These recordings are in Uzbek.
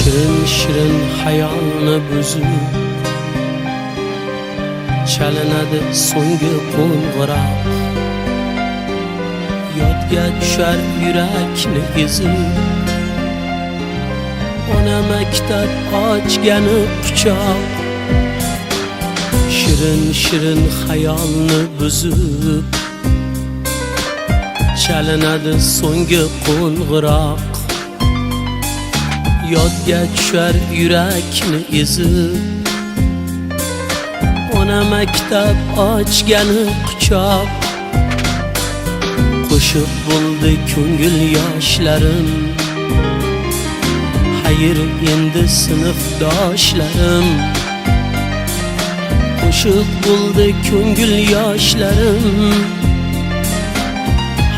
Shirin shirin hayolni buzib chalinadi so'nggi qo'ng'iroq. Yodga tushar yurakni ezib, ona maktab ochgani quchoq. Shirin shirin hayolni buzib chalinadi so'nggi qo'ng'iroq. Yodga tushar yurakni ezib, ona maktab ochgani quchoq. Qo'shib bo'ldi ko'ngil yoshlarim, xayr endi sinfdoshlarim. Qo'shib bo'ldi ko'ngil yoshlarim,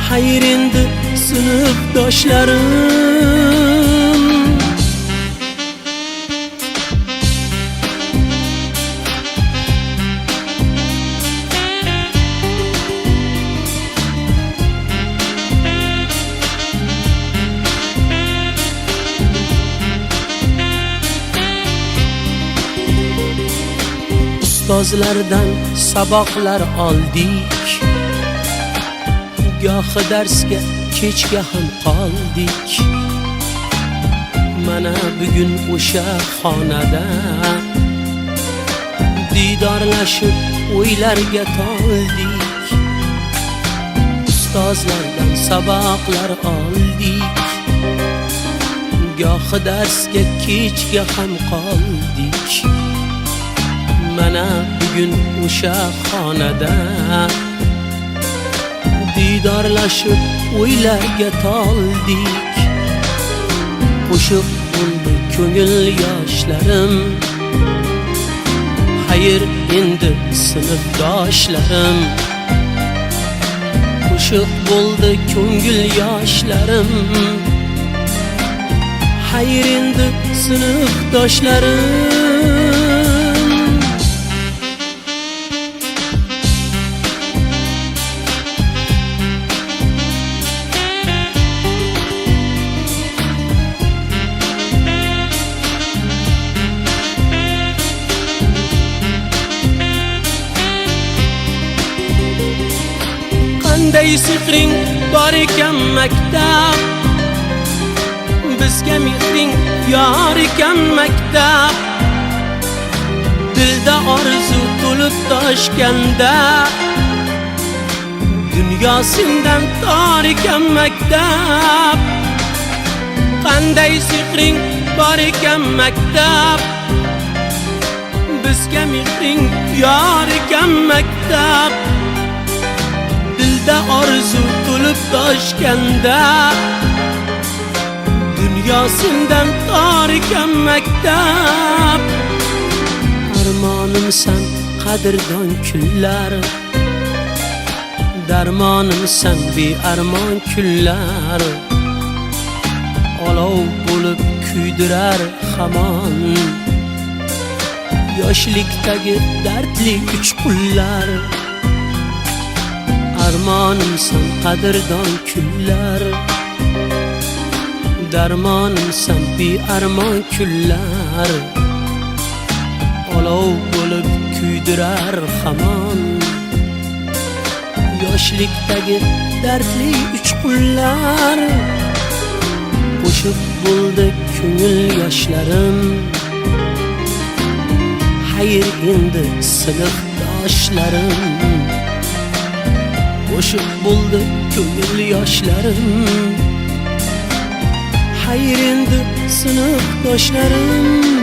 xayr endi sinfdoshlarim. Ustozlardan saboqlar oldik, gohi darsga kechga ham qoldik. Mana bugun o'sha xonada didorlashib o'ylarga toldik. Ustozlardan saboqlar oldik, gohi darsga kechga ham qoldik. Mana bugun o'sha xonada didorlashib o'ylarga toldik. Qo'shib bo'ldi ko'ngil yoshlarim, xayr endi sinfdoshlarim. Qo'shib bo'ldi ko'ngil yoshlarim, xayr endi sinfdoshlarim. Qanday sehring bor ekan maktab, bizga mehring yor ekan maktab. Dilda orzu to'lib toshganda, dunyo sendan tor ekan maktab. Qanday sehring bor ekan maktab, bizga mehring yor ekan maktab. Dilda orzu to'lib toshganda, dunyo sendan tor ekan maktab. Armonimsan qadrdon kunlar, darmonimsan bearmon kunlar. Olov bo'lib kuydirar hamon yoshlikdagi dardli uchqunlar. Armonimsan qadrdon kunlar, darmonimsan bearmon kunlar. Olov bo'lib kuydirar hamon yoshlikdagi dardli uchqunlar. Qo'shib bo'ldi ko'ngil yoshlarim, xayr endi sinfdoshlarim. Qo'shib bo'ldi ko'ngil yoshlarim, xayr endi sinfdoshlarim.